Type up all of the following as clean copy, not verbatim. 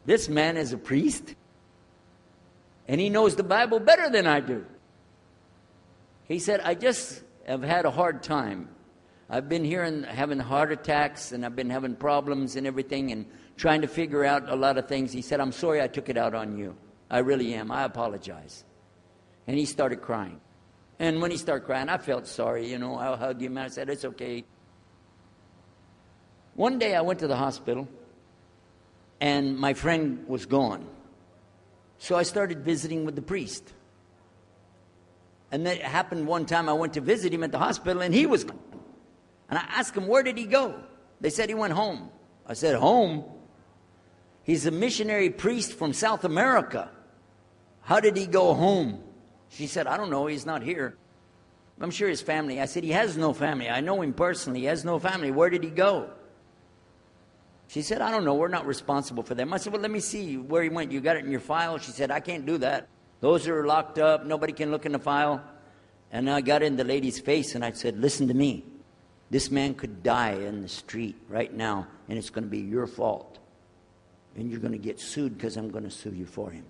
This man is a priest, and he knows the Bible better than I do. He said, I just have had a hard time. I've been here and having heart attacks, and I've been having problems and everything, and trying to figure out a lot of things. He said, I'm sorry I took it out on you. I really am. I apologize. And he started crying. And when he started crying, I felt sorry. You know, I hugged him, and I said, it's okay. One day I went to the hospital, and my friend was gone. So I started visiting with the priest. And that happened one time. I went to visit him at the hospital, and he was gone. And I asked him, where did he go? They said he went home. I said, home? He's a missionary priest from South America. How did he go home? She said, I don't know. He's not here. I'm sure his family. I said, he has no family. I know him personally. He has no family. Where did he go? She said, I don't know. We're not responsible for them. I said, well, let me see where he went. You got it in your file? She said, I can't do that. Those are locked up. Nobody can look in the file. And I got in the lady's face, and I said, listen to me. This man could die in the street right now, and it's going to be your fault. And you're going to get sued because I'm going to sue you for him.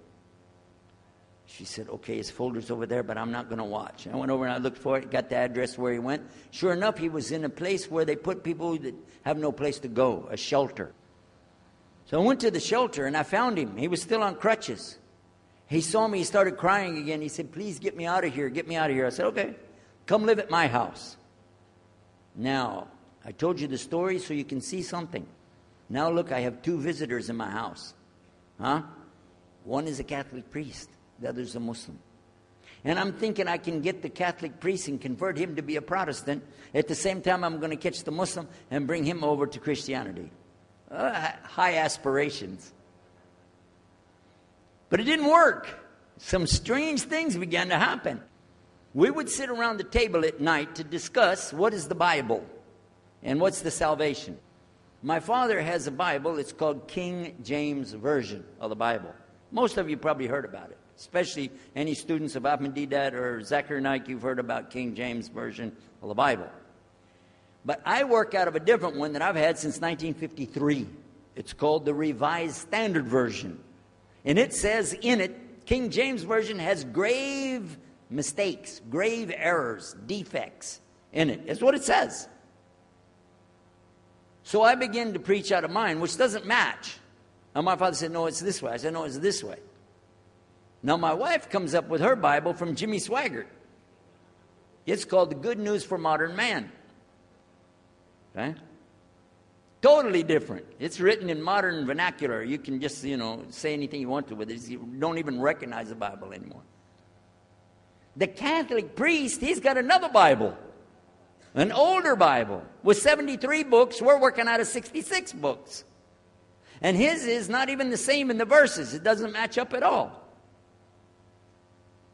She said, okay, his folder's over there, but I'm not going to watch. I went over and I looked for it, got the address where he went. Sure enough, he was in a place where they put people that have no place to go, a shelter. So I went to the shelter, and I found him. He was still on crutches. He saw me. He started crying again. He said, please get me out of here. Get me out of here. I said, okay, come live at my house. Now, I told you the story so you can see something. Now look, I have 2 visitors in my house. One is a Catholic priest. The other is a Muslim. And I'm thinking I can get the Catholic priest and convert him to be a Protestant. At the same time, I'm going to catch the Muslim and bring him over to Christianity. High aspirations. But it didn't work. Some strange things began to happen. We would sit around the table at night to discuss what is the Bible and what's the salvation. My father has a Bible. It's called King James Version of the Bible. Most of you probably heard about it, especially any students of Ahmadiyyat or Zakir Naik. You've heard about King James Version of the Bible. But I work out of a different one that I've had since 1953. It's called the Revised Standard Version. And it says in it, King James Version has grave mistakes, grave errors, defects in it. That's what it says. So I began to preach out of mine, which doesn't match. And my father said, no, it's this way. I said, no, it's this way. Now my wife comes up with her Bible from Jimmy Swaggart. It's called The Good News for Modern Man. Okay? Totally different. It's written in modern vernacular. You can just, say anything you want to with it. You don't even recognize the Bible anymore. The Catholic priest, he's got another Bible. An older Bible with 73 books. We're working out of 66 books. And his is not even the same in the verses. It doesn't match up at all.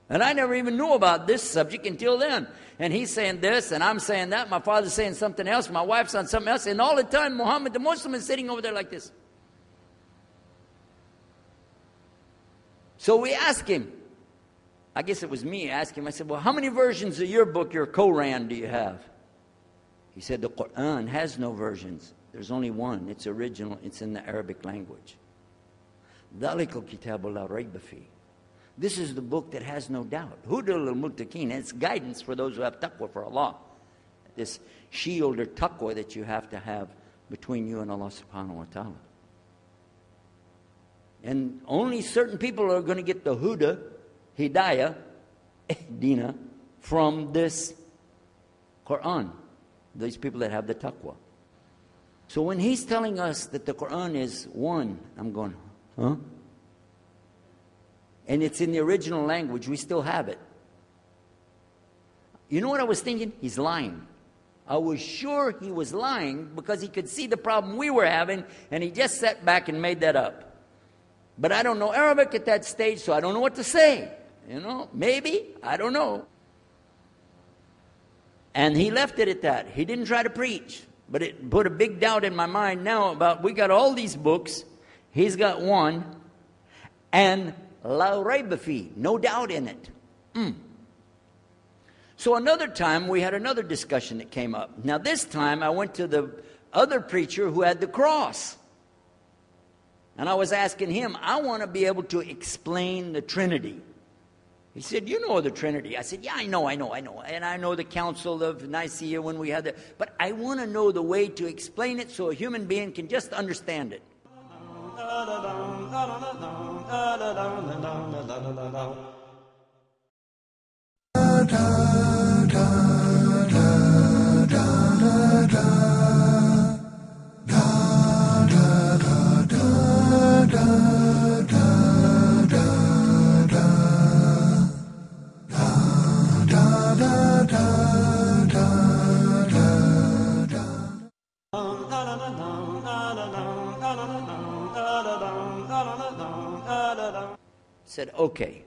And I never even knew about this subject until then. And he's saying this, and I'm saying that. My father's saying something else. My wife's on something else. And all the time, Muhammad the Muslim is sitting over there like this. So we asked him. I guess it was me asking him. I said, well, how many versions of your book, your Quran, do you have? He said, the Quran has no versions. There's only one. It's original. It's in the Arabic language. ذَلِكَ الْكِتَابُ لَا رَيْبَ فِيهِ. This is the book that has no doubt. Hudal al-Muttaqin. It's guidance for those who have taqwa for Allah. This shield or taqwa that you have to have between you and Allah subhanahu wa ta'ala. And only certain people are going to get the huda, hidayah, dina, from this Quran. These people that have the taqwa. So when he's telling us that the Quran is one, I'm going, huh? And it's in the original language. We still have it. You know what I was thinking? He's lying. I was sure he was lying because he could see the problem we were having, and he just sat back and made that up. But I don't know Arabic at that stage, so I don't know what to say. Maybe. I don't know. And he left it at that. He didn't try to preach. But it put a big doubt in my mind now about, we got all these books. He's got one. And la rayba fi, no doubt in it. So another time, we had another discussion that came up. Now this time, I went to the other preacher who had the cross. And I was asking him, I want to be able to explain the Trinity. He said, you know the Trinity. I said, yeah, I know. And I know the Council of Nicaea when we had that. But I want to know the way to explain it so a human being can just understand it. Said, okay,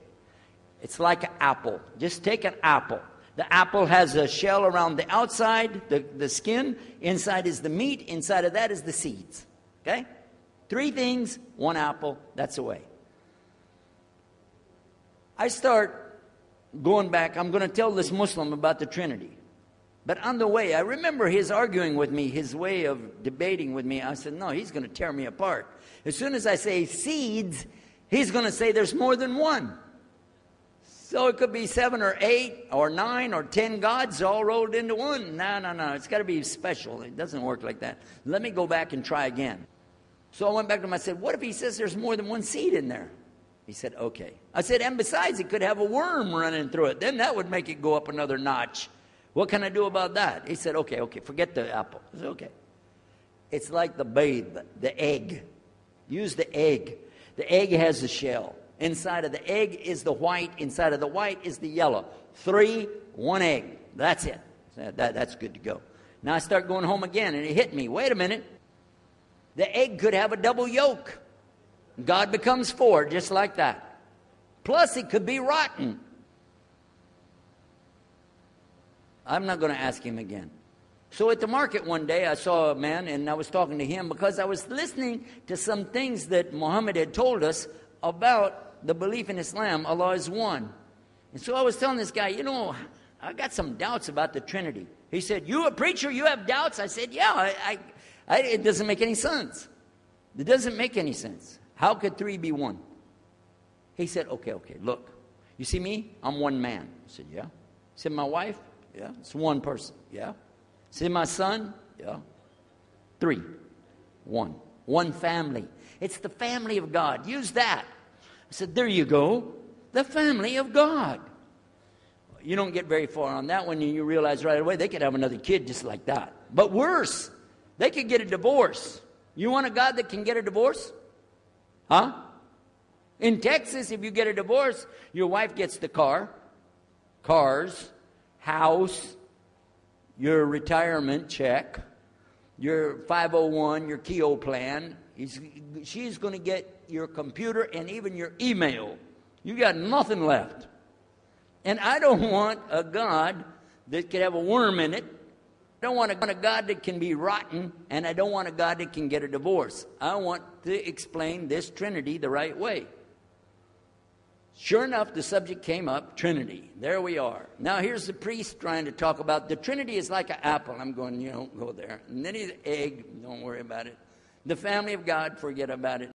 it's like an apple. Just take an apple. The apple has a shell around the outside, the skin. Inside is the meat. Inside of that is the seeds. Okay? 3 things, 1 apple. That's the way. I start going back. I'm going to tell this Muslim about the Trinity. But on the way, I remember his arguing with me, his way of debating with me. I said, no, he's going to tear me apart. As soon as I say seeds, he's going to say there's more than one. So it could be 7 or 8 or 9 or 10 gods all rolled into one. No. It's got to be special. It doesn't work like that. Let me go back and try again. So I went back to him. I said, what if he says there's more than one seed in there? He said, okay. I said, and besides, it could have a worm running through it. Then that would make it go up another notch. What can I do about that? He said, okay, forget the apple. I said, okay. It's like the babe, the egg. Use the egg. The egg has a shell. Inside of the egg is the white. Inside of the white is the yellow. 3, 1 egg. That's it. That's good to go. Now I start going home again, and it hit me. Wait a minute. The egg could have a double yolk. God becomes 4, just like that. Plus, it could be rotten. I'm not going to ask him again. So at the market one day, I saw a man, and I was talking to him because I was listening to some things that Muhammad had told us about the belief in Islam, Allah is one. And so I was telling this guy, I got some doubts about the Trinity. He said, you a preacher, you have doubts? I said, yeah, it doesn't make any sense. It doesn't make any sense. How could 3 be 1? He said, okay, look. You see me? I'm one man. I said, yeah. He said, my wife? Yeah. It's 1 person. Yeah. See my son? Yeah. 3. 1. 1 family. It's the family of God. Use that. I said, there you go. The family of God. You don't get very far on that one, and you realize right away they could have another kid just like that. But worse, they could get a divorce. You want a God that can get a divorce? Huh? In Texas, if you get a divorce, your wife gets the cars, house, your retirement check, your 501, your Keogh plan. She's going to get your computer and even your email. You got nothing left. And I don't want a God that could have a worm in it. I don't want a God that can be rotten, and I don't want a God that can get a divorce. I want to explain this Trinity the right way. Sure enough, the subject came up, Trinity. There we are. Now here's the priest trying to talk about the Trinity is like an apple. I'm going, go there. And then he's egg, don't worry about it. The family of God, forget about it.